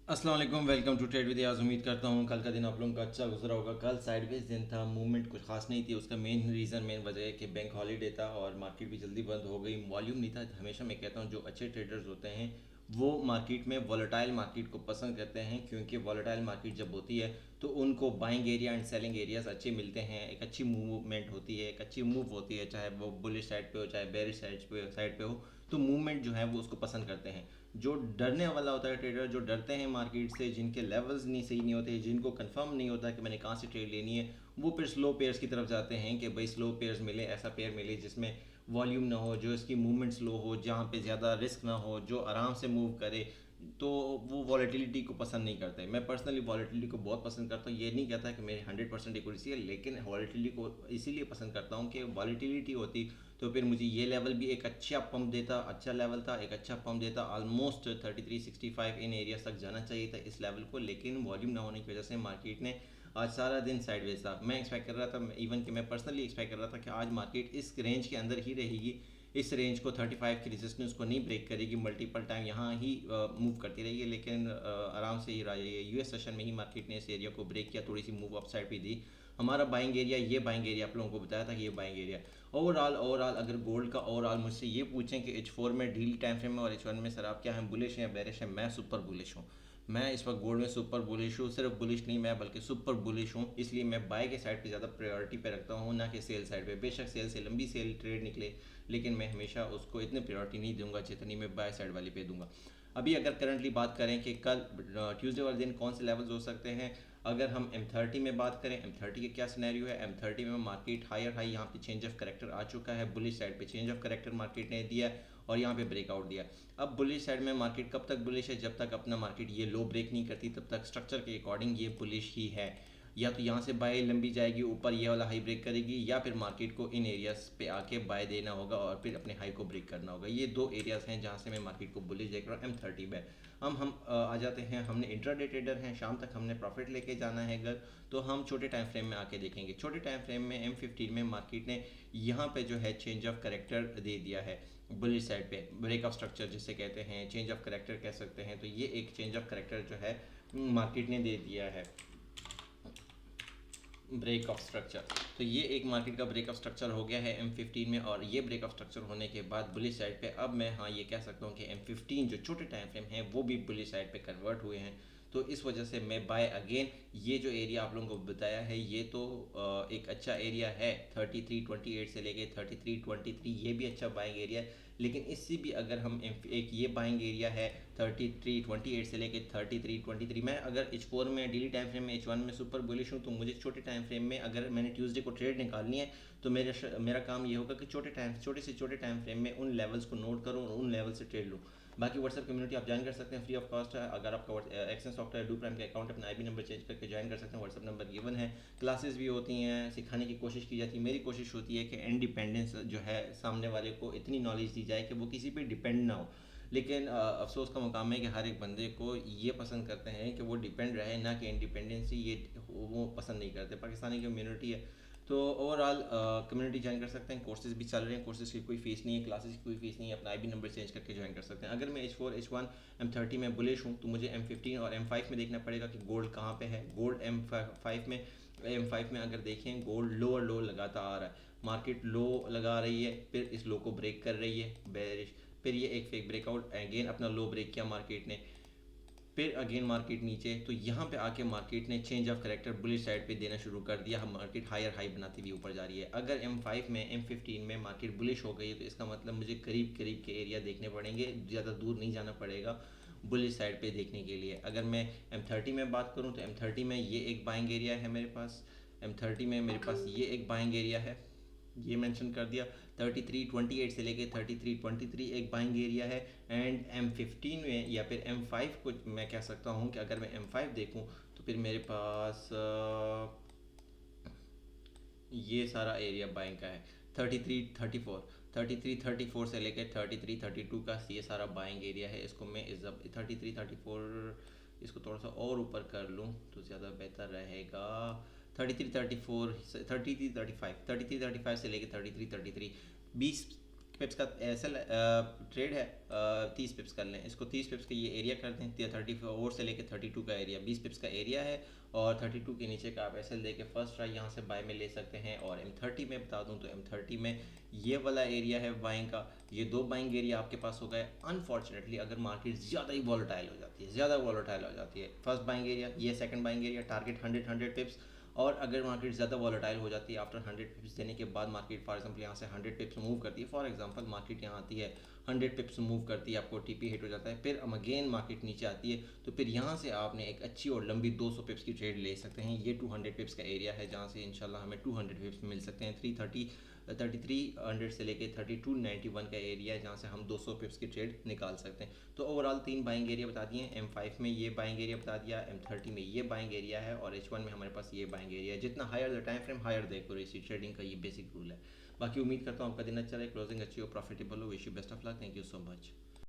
अस्सलाम वालेकुम, welcome to trade with याज। उम्मीद करता हूँ कल का दिन आप लोगों का अच्छा गुजरा होगा। कल साइडवेज दिन था, मूवमेंट कुछ खास नहीं थी। उसका मेन वजह है कि बैंक हॉलीडे था और मार्केट भी जल्दी बंद हो गई, वॉल्यूम नहीं था। हमेशा मैं कहता हूँ जो अच्छे ट्रेडर्स होते हैं वो मार्केट में वॉलेटाइल मार्केट को पसंद करते हैं, क्योंकि वॉलेटाइल मार्केट जब होती है तो उनको buying area and selling areas अच्छे मिलते हैं, एक अच्छी मूवमेंट होती है, एक अच्छी मूव होती है, चाहे वो बुलिश साइड पे हो चाहे बेरिश साइड पे हो। तो मूवमेंट जो है वो उसको पसंद करते हैं। जो डरने वाला होता है ट्रेडर, जो डरते हैं मार्केट से, जिनके लेवल्स नहीं सही नहीं होते, जिनको कंफर्म नहीं होता कि मैंने कहाँ से ट्रेड लेनी है, वो फिर स्लो पेयर्स की तरफ जाते हैं कि भाई स्लो पेयर्स मिले, ऐसा पेयर मिले जिसमें वॉल्यूम ना हो, जो इसकी मूवमेंट स्लो हो, जहाँ पे ज़्यादा रिस्क ना हो, जो आराम से मूव करे। तो वो वॉलेटिलिटी को पसंद नहीं करते। मैं पर्सनली वॉलेटिलिटी को बहुत पसंद करता हूँ। ये नहीं कहता कि मेरी 100% एक्यूरेसी है, लेकिन वॉलेटिलिटी को इसीलिए पसंद करता हूँ कि वॉलेटिलिटी होती तो फिर मुझे ये लेवल भी एक अच्छा पंप देता, अच्छा लेवल था, एक अच्छा पंप देता। ऑलमोस्ट 3365 इन एरिया तक जाना चाहिए था इस लेवल को, लेकिन वॉल्यूम ना होने की वजह से मार्केट ने आज सारा दिन साइडवेज था। मैं एक्सपेक्ट कर रहा था, इवन कि मैं पर्सनली एक्सपेक्ट कर रहा था कि आज मार्केट इस रेंज के अंदर ही रहेगी, इस रेंज को 35 की रेजिस्टेंस को नहीं ब्रेक करेगी, मल्टीपल टाइम यहाँ ही मूव करती रहेगी। लेकिन आराम से ही यूएस सेशन में ही मार्केट ने इस एरिया को ब्रेक किया, थोड़ी सी मूव अप साइड भी दी। हमारा बाइंग एरिया, ये बाइंग एरिया आप लोगों को बताया था कि ये बाइंग एरिया। ओवरऑल अगर गोल्ड का ओवरऑल मुझसे ये पूछें कि H4 में डीली टाइम फ्रेम में और H1 में, सर आप क्या हैं, बुलिश हैं या बेरिश हैं? मैं सुपर बुलिश हूँ। मैं इस वक्त गोल्ड में सुपर बुलिश हूँ। सिर्फ बुलिश नहीं, मैं बल्कि सुपर बुलिश हूँ। इसलिए मैं बाय के साइड पे ज़्यादा प्रायोरिटी पे रखता हूँ, ना कि सेल साइड पे। बेशक सेल से लंबी सेल ट्रेड निकले, लेकिन मैं हमेशा उसको इतनी प्रायोरिटी नहीं दूंगा जितनी मैं बाय साइड वाली पे दूंगा। अभी अगर करंटली बात करें कि कल ट्यूसडे वाले दिन कौन से लेवल्स हो सकते हैं, अगर हम M30 में बात करें, M30 के क्या सिनेरियो है। M30 में मार्केट हायर हाई, यहाँ पे चेंज ऑफ करेक्टर आ चुका है, बुलिश साइड पे चेंज ऑफ करेक्टर मार्केट ने दिया और यहाँ पे ब्रेकआउट दिया। अब बुलिश साइड में मार्केट कब तक बुलिश है? जब तक अपना मार्केट ये लो ब्रेक नहीं करती तब तक स्ट्रक्चर के अकॉर्डिंग ये बुलिश ही है। या तो यहाँ से बाय लंबी जाएगी, ऊपर ये वाला हाई ब्रेक करेगी, या फिर मार्केट को इन एरियाज पे आके बाय देना होगा और फिर अपने हाई को ब्रेक करना होगा। ये दो एरियाज हैं जहाँ से मैं मार्केट को बुलिश देख रहा हूँ M30 में। हम आ जाते हैं, हमने इंट्राडे ट्रेडर हैं, शाम तक हमने प्रॉफिट लेके जाना है घर, तो हम छोटे टाइम फ्रेम में आके देखेंगे। छोटे टाइम फ्रेम में M15 में मार्केट ने यहाँ पे जो है चेंज ऑफ करेक्टर दे दिया है, बुलिश साइड पे ब्रेक ऑफ स्ट्रक्चर जिसे कहते हैं, चेंज ऑफ करेक्टर कह सकते हैं। तो ये एक चेंज ऑफ करेक्टर जो है मार्केट ने दे दिया है, ब्रेक ऑफ स्ट्रक्चर। तो ये एक मार्केट का ब्रेक ऑफ स्ट्रक्चर हो गया है M15 में, और ये ब्रेक ऑफ स्ट्रक्चर होने के बाद बुलिश साइड पे अब मैं हाँ ये कह सकता हूँ कि M15 जो छोटे टाइम फ्रेम हैं वो भी बुलिश साइड पे कन्वर्ट हुए हैं। तो इस वजह से मैं बाय अगेन, ये जो एरिया आप लोगों को बताया है ये तो एक अच्छा एरिया है। 3328 से लेके 3323 ये भी अच्छा बाइंग एरिया है। लेकिन इससे भी अगर हम एक ये बाइंग एरिया है 3328 से लेके 3323, मैं अगर H4 में डेली टाइम फ्रेम में H1 में सुपर बुलिश हूँ, तो मुझे छोटे टाइम फ्रेम में अगर मैंने ट्यूसडे को ट्रेड निकालनी है तो मेरा काम ये होगा कि छोटे टाइम फ्रेम में उन लेवल्स को नोट करूँ और उन लेवल से ट्रेड लूँ। बाकी व्हाट्सएप कम्युनिटी आप ज्वाइन कर सकते हैं, फ्री ऑफ कॉस्ट है। अगर आपका एक्सेस सॉफ्टवेयर डू प्राइम का अकाउंट, अपना आईबी नंबर चेंज करके ज्वाइन कर सकते हैं। व्हाट्सएप नंबर गिवन है। क्लासेस भी होती हैं, सिखाने की कोशिश की जाती है। मेरी कोशिश होती है कि इंडिपेंडेंस जो है, सामने वाले को इतनी नॉलेज दी जाए कि वो किसी पे डिपेंड ना हो। लेकिन अफसोस का मुकाम है कि हर एक बंदे को ये पसंद करते हैं कि वो डिपेंड रहे, ना कि इंडिपेंडेंसी ये वो पसंद नहीं करते। पाकिस्तानी कम्युनिटी है, तो ओवरऑल कम्युनिटी ज्वाइन कर सकते हैं। कोर्सेज भी चल रहे हैं, कोर्सेज की कोई फीस नहीं है, क्लासेस की कोई फीस नहीं है। अपना आईबी नंबर चेंज करके ज्वाइन कर सकते हैं। अगर मैं H4 H1 M30 में बुलिश हूँ तो मुझे M15 और M5 में देखना पड़ेगा कि गोल्ड कहाँ पे है। गोल्ड M5 में अगर देखें, गोल्ड लोअर लो लगाता आ रहा है। मार्केट लो लगा रही है, फिर इस लो को ब्रेक कर रही है बेरिश, फिर ये एक फेक ब्रेकआउट, अगेन अपना लो ब्रेक किया मार्केट ने, फिर अगेन मार्केट नीचे। तो यहाँ पे आके मार्केट ने change of character bullish side पे देना शुरू कर दिया। हम मार्केट हायर हाई बनाती हुई ऊपर जा रही है। अगर M5 में M15 में मार्केट बुलिश हो गई है तो इसका मतलब मुझे करीब करीब के एरिया देखने पड़ेंगे, ज़्यादा दूर नहीं जाना पड़ेगा बुलिश साइड पे देखने के लिए। अगर मैं M30 में बात करूँ तो M30 में ये एक बाइंग एरिया है मेरे पास। M30 में मेरे पास ये एक बाइंग एरिया है, ये मेंशन कर दिया। 3328 से लेके 3323 एक बाइंग एरिया है। एंड M15 में या फिर M5 को मैं कह सकता हूँ कि अगर मैं M5 देखूँ तो फिर मेरे पास ये सारा एरिया बाइंग का है। 3334 से लेकर 3332 का ये सारा बाइंग एरिया है। इसको मैं इस 3334 इसको थोड़ा सा और ऊपर कर लूँ तो ज़्यादा बेहतर रहेगा। 3334 3335 से लेकर 3333 20 पिप्स का एस एल ट्रेड है, 30 पिप्स कर लें इसको, 30 पिप्स का ये एरिया कर दें, 34 से लेके 32 का एरिया, 20 पिप्स का एरिया है और 32 के नीचे का आप एस एल दे के फर्स्ट ट्राई यहाँ से बाय में ले सकते हैं। और M30 में बता दूँ तो M30 में ये वाला एरिया है बाइंग का, ये दो बाइंग एरिया आपके पास हो गए। अनफॉर्चुनेटली अगर मार्केट ज़्यादा ही वॉलेटाइल हो जाती है, ज़्यादा वॉलेटाइल हो जाती है, फर्स्ट बाइंग एरिया ये, सेकंड बाइंग एरिया, टारगेट 100 पिप्स। और अगर मार्केट ज़्यादा वॉलेटाइल हो जाती है आफ्टर 100 पिप्स देने के बाद, मार्केट फॉर एग्जांपल यहाँ से 100 पिप्स मूव करती है, फॉर एग्जांपल मार्केट यहाँ आती है 100 पिप्स मूव करती है, आपको टीपी हिट हो जाता है, फिर अगेन मार्केट नीचे आती है, तो फिर यहाँ से आपने एक अच्छी और लंबी 200 पिप्स की ट्रेड ले सकते हैं। ये 200 पिप्स का एरिया है जहाँ से इंशाल्लाह हमें 200 पिप्स मिल सकते हैं। 3300 से लेके 3291 का एरिया है जहाँ से हम 200 पिप्स की ट्रेड निकाल सकते हैं। तो ओवरऑल 3 बाइंग एरिया बता दिए, M5 में ये बाइंग एरिया बता दिया, M30 में ये बाइंग एरिया है और H1 में हमारे पास ये बाइंग एरिया है। जितना higher the time frame higher the accuracy, trading का ये बेसिक रूल है। बाकी उम्मीद करता हूँ आपका दिन अच्छा रहे, क्लोजिंग अच्छी हो, प्रॉफिटेबल हो। Wish you best of luck, thank you so much.